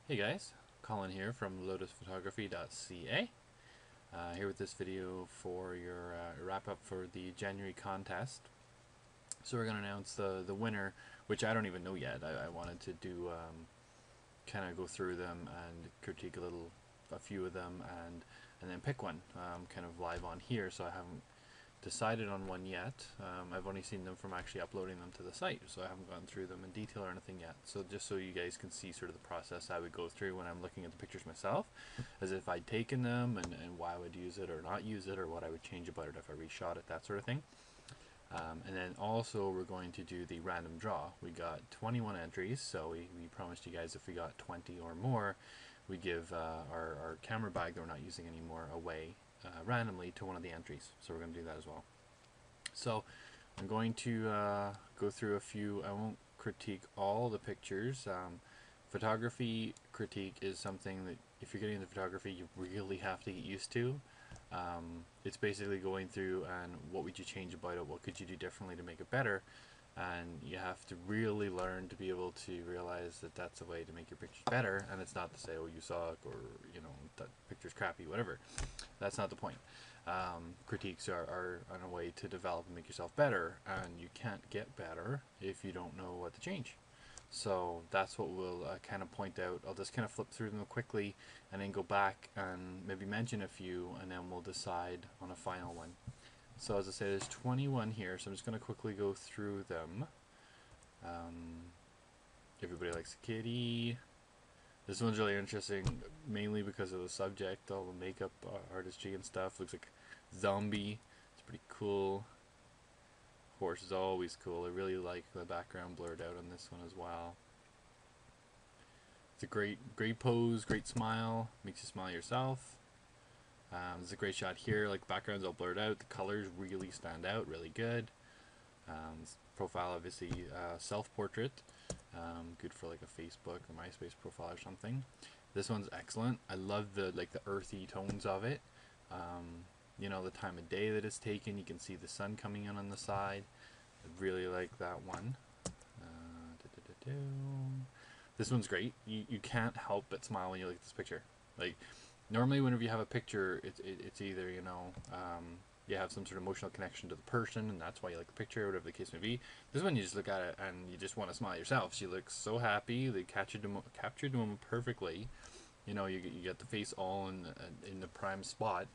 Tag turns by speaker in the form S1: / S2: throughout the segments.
S1: Hey guys, Colin here from lotusphotography.ca. Here with this video for your wrap up for the January contest. So we're going to announce the winner, which I don't even know yet. I wanted to do kind of go through them and critique a few of them, and then pick one kind of live on here. So I haven't decided on one yet. I've only seen them from actually uploading them to the site, so I haven't gone through them in detail or anything yet. So just so you guys can see sort of the process I would go through when I'm looking at the pictures myself, as if I'd taken them, and why I would use it or not use it, or what I would change about it if I reshot it, that sort of thing. And then also we're going to do the random draw. We got 21 entries, so we promised you guys if we got 20 or more, we give our camera bag that we're not using anymore away randomly to one of the entries. So we're going to do that as well. So I'm going to go through a few. I won't critique all the pictures. Photography critique is something that if you're getting into photography, you really have to get used to. It's basically going through and what would you change about it, what could you do differently to make it better, and you have to really learn to be able to realize that that's a way to make your pictures better, and it's not to say, oh, you suck, or that picture's crappy, whatever. That's not the point. Critiques are a way to develop and make yourself better, and you can't get better if you don't know what to change. So that's what we'll kind of point out. I'll just kind of flip through them quickly and then go back and maybe mention a few, and then we'll decide on a final one. So as I say, there's 21 here, so I'm just going to quickly go through them. Everybody likes a kitty. This one's really interesting, mainly because of the subject, all the makeup artistry and stuff. Looks like zombie. It's pretty cool. Horse is always cool. I really like the background blurred out on this one as well. It's a great pose, great smile. Makes you smile yourself. There's a great shot here. Like, the background's all blurred out. The colors really stand out. Really good. Profile, obviously, self-portrait. Good for like a Facebook or MySpace profile or something. This one's excellent. I love the earthy tones of it. The time of day that it's taken. You can see the sun coming in on the side. I really like that one. This one's great. You can't help but smile when you look at this picture. Like, normally whenever you have a picture, it's either you have some sort of emotional connection to the person, and that's why you like the picture, whatever the case may be. This one, you just look at it and you just want to smile yourself. She looks so happy. They captured the moment perfectly. You get the face all in the prime spot,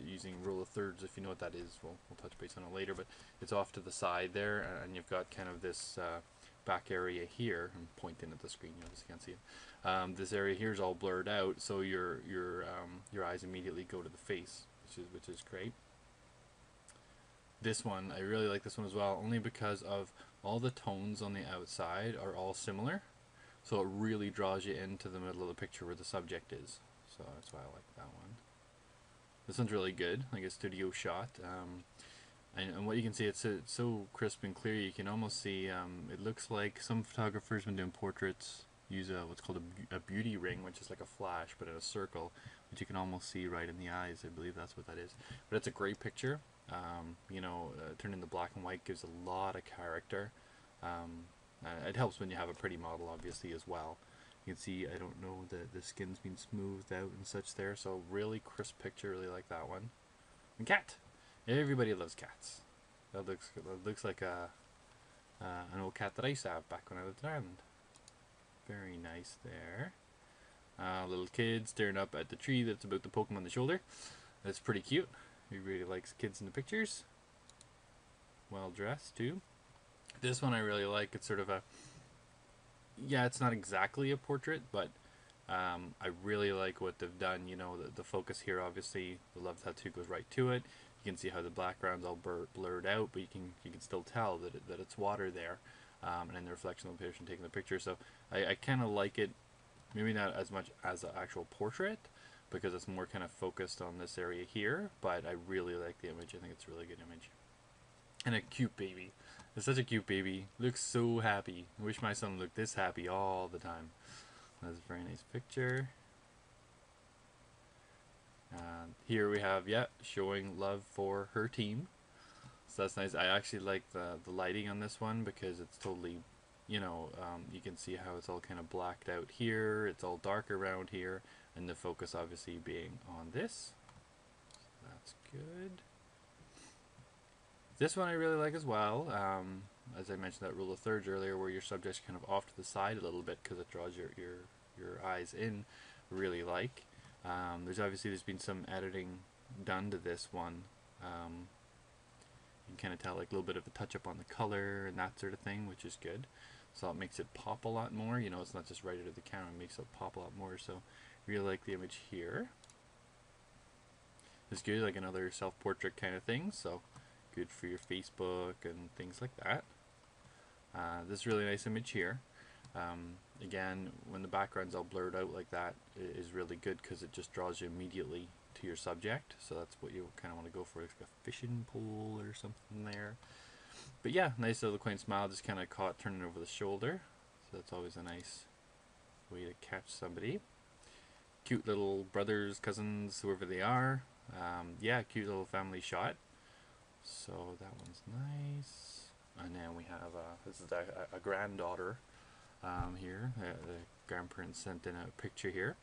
S1: using rule of thirds, if you know what that is. We'll touch base on it later, but it's off to the side there, and you've got kind of this back area here. I'm pointing at the screen, you just can't see it. This area here is all blurred out, so your eyes immediately go to the face, which is great. This one, I really like this one as well, only because of all the tones on the outside are all similar. So it really draws you into the middle of the picture where the subject is. So that's why I like that one. This one's really good, like a studio shot. And what you can see, it's so crisp and clear, you can almost see, it looks like some photographers when doing portraits use what's called a beauty ring, which is like a flash but in a circle, which you can almost see right in the eyes. I believe that's what that is. But it's a great picture. Turning the black and white gives a lot of character. It helps when you have a pretty model, obviously, as well. You can see, I don't know, the skin's been smoothed out and such there, so really crisp picture, really like that one. And cat! Everybody loves cats. That looks like an old cat that I used to have back when I lived in Ireland. Very nice there. Little kid staring up at the tree that's about to poke him on the shoulder. That's pretty cute. Everybody likes kids in the pictures. Well dressed, too. This one I really like. It's sort of it's not exactly a portrait, but I really like what they've done. The focus here, obviously, the love tattoo goes right to it. You can see how the background's all blurred out, but you can still tell that it's water there, and then the reflection of the person taking the picture. So I kind of like it, maybe not as much as an actual portrait, because it's more kind of focused on this area here, but I really like the image. I think it's a really good image. And a cute baby. It's such a cute baby. Looks so happy. I wish my son looked this happy all the time. That's a very nice picture. Here we have, showing love for her team. So that's nice. I actually like the lighting on this one because it's totally, you know, you can see how it's all kind of blacked out here, it's all dark around here, and the focus obviously being on this. So that's good. This one I really like as well. As I mentioned, that rule of thirds earlier, where your subject's kind of off to the side a little bit because it draws your eyes in. Really like. There's been some editing done to this one. You can kind of tell like a little bit of a touch up on the color and that sort of thing, which is good. So it makes it pop a lot more. You know, it's not just right out of the camera; it makes it pop a lot more. So really like the image here. It's good, like another self-portrait kind of thing. So good for your Facebook and things like that. This really nice image here. Again, when the background's all blurred out like that, it is really good because it just draws you immediately to your subject. So that's what you kind of want to go for, like a fishing pole or something there. But yeah, nice little quaint smile, just kind of caught turning over the shoulder. So that's always a nice way to catch somebody. Cute little brothers, cousins, whoever they are. Yeah, cute little family shot. So that one's nice. And then we have, this is a granddaughter here. The grandparents sent in a picture here.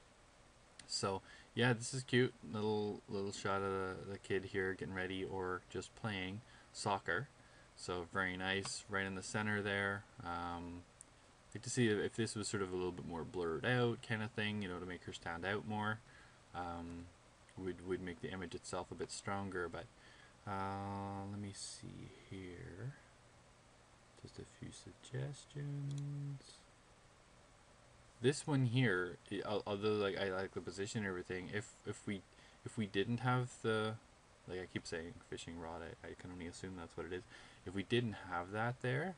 S1: So yeah, this is cute. Little shot of the kid here getting ready or just playing soccer. So very nice, right in the center there. Like to see if this was sort of a little bit more blurred out kind of thing, you know, to make her stand out more. Would make the image itself a bit stronger, but let me see here. Just a few suggestions. This one here, although like I like the position and everything, if we didn't have the, like I keep saying fishing rod, I can only assume that's what it is. If we didn't have that there,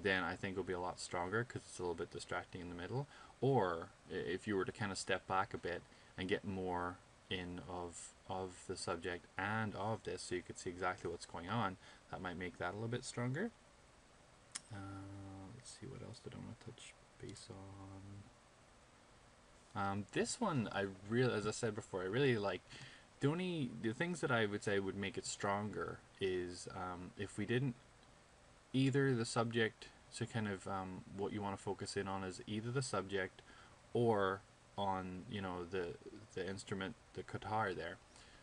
S1: then I think it'll be a lot stronger because it's a little bit distracting in the middle. Or if you were to kind of step back a bit and get more in of the subject and of this, so you could see exactly what's going on, that might make that a little bit stronger. Let's see, what else did I want to touch base on? This one, as I said before, I really like. The things that I would say would make it stronger is if we didn't, either the subject, so kind of what you want to focus in on is either the subject or on, you know, the instrument, the guitar there.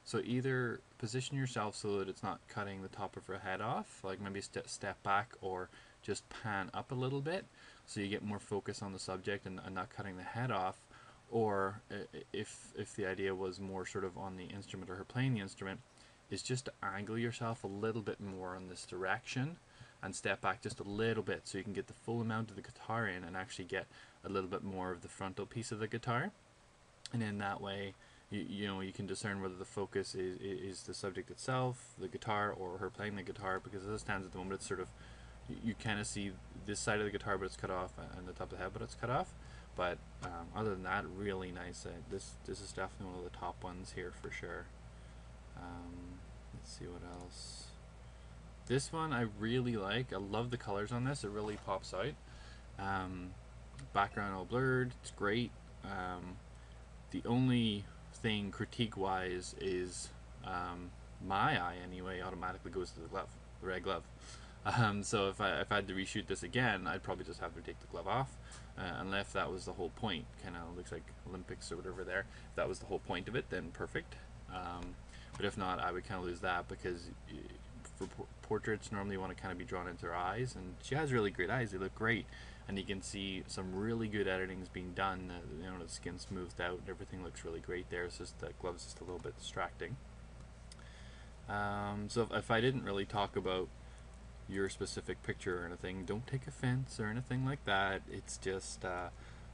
S1: So either position yourself so that it's not cutting the top of her head off, like maybe step back or just pan up a little bit so you get more focus on the subject and not cutting the head off. Or if the idea was more sort of on the instrument or her playing the instrument, is just to angle yourself a little bit more in this direction and step back just a little bit so you can get the full amount of the guitar in and actually get a little bit more of the frontal piece of the guitar. And in that way, you know, you can discern whether the focus is the subject itself, the guitar, or her playing the guitar, because as it stands at the moment, it's sort of, you kind of see this side of the guitar but it's cut off, and the top of the head but it's cut off. But other than that, really nice. This is definitely one of the top ones here for sure. Let's see what else. This one I really like. I love the colors on this. It really pops out. Background all blurred. It's great. The only thing critique-wise is my eye anyway automatically goes to the glove, the red glove. So if I had to reshoot this again, I'd probably just have to take the glove off. Unless that was the whole point, kind of looks like Olympics or whatever there. If that was the whole point of it, then perfect. But if not, I would kind of lose that, because for portraits, normally you want to kind of be drawn into her eyes, and she has really great eyes. They look great, and you can see some really good editing's being done. You know, the skin smoothed out, and everything looks really great there. It's just that glove's just a little bit distracting. So if I didn't really talk about your specific picture or anything, don't take offense or anything like that. It's just a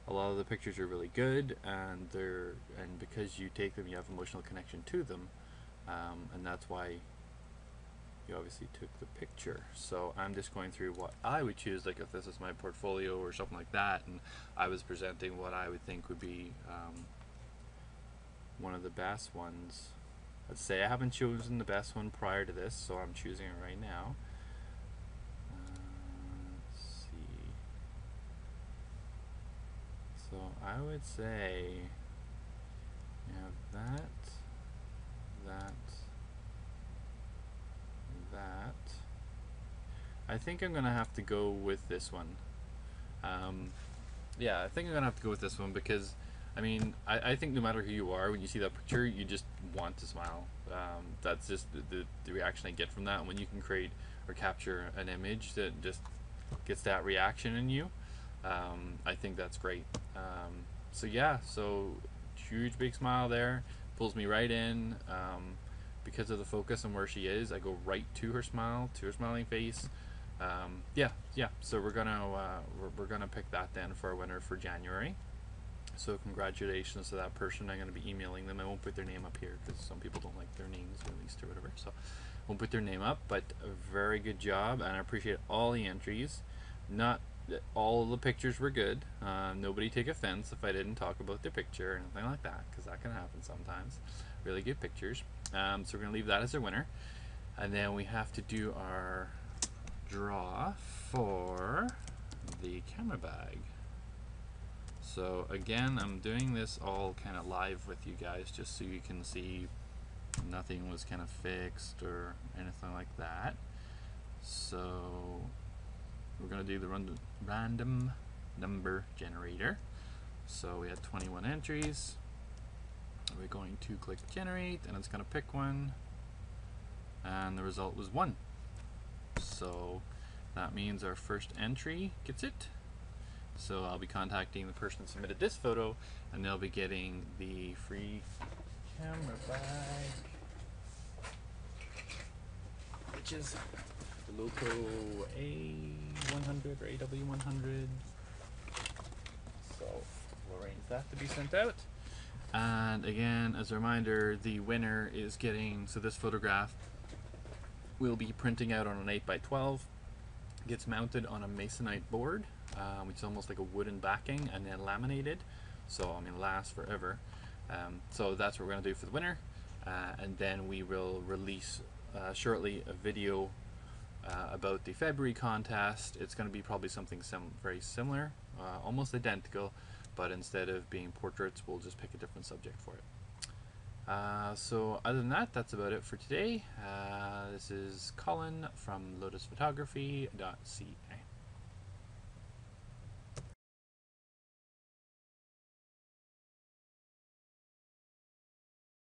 S1: lot of the pictures are really good, and because you take them, you have emotional connection to them, and that's why you obviously took the picture. So I'm just going through what I would choose, like if this is my portfolio or something like that, and I was presenting what I would think would be one of the best ones. Let's say I haven't chosen the best one prior to this, so I'm choosing it right now. So I would say you have that. I think I'm gonna have to go with this one. Yeah, I think I'm gonna have to go with this one because, I mean, I think no matter who you are, when you see that picture, you just want to smile. That's just the reaction I get from that. And when you can create or capture an image that just gets that reaction in you, I think that's great. So yeah, so huge big smile there, pulls me right in. Because of the focus on where she is, I go right to her smile, to her smiling face. Yeah. So we're gonna pick that then for our winner for January. So congratulations to that person. I'm gonna be emailing them. I won't put their name up here because some people don't like their names released or whatever. So I won't put their name up. But a very good job, and I appreciate all the entries. Not all the pictures were good. Nobody take offense if I didn't talk about their picture or anything like that, because that can happen sometimes. Really good pictures. So we're gonna leave that as our winner, and then we have to do our draw for the camera bag. So again, I'm doing this all kind of live with you guys just so you can see nothing was kind of fixed or anything like that. So we're going to do the random number generator. So we had 21 entries. We're going to click generate and it's going to pick one, and the result was 1. So that means our first entry gets it. So I'll be contacting the person that submitted this photo, and they'll be getting the free camera bag, which is the Loco A100 or AW100. So we'll arrange that to be sent out. And again, as a reminder, the winner is getting, so this photograph will be printing out on an 8x12, gets mounted on a masonite board, which is almost like a wooden backing, and then laminated, so I mean lasts forever. So that's what we're going to do for the winner, and then we will release shortly a video about the February contest. It's going to be probably something very similar, almost identical, but instead of being portraits, we'll just pick a different subject for it. So other than that, that's about it for today. This is Colin from lotusphotography.ca.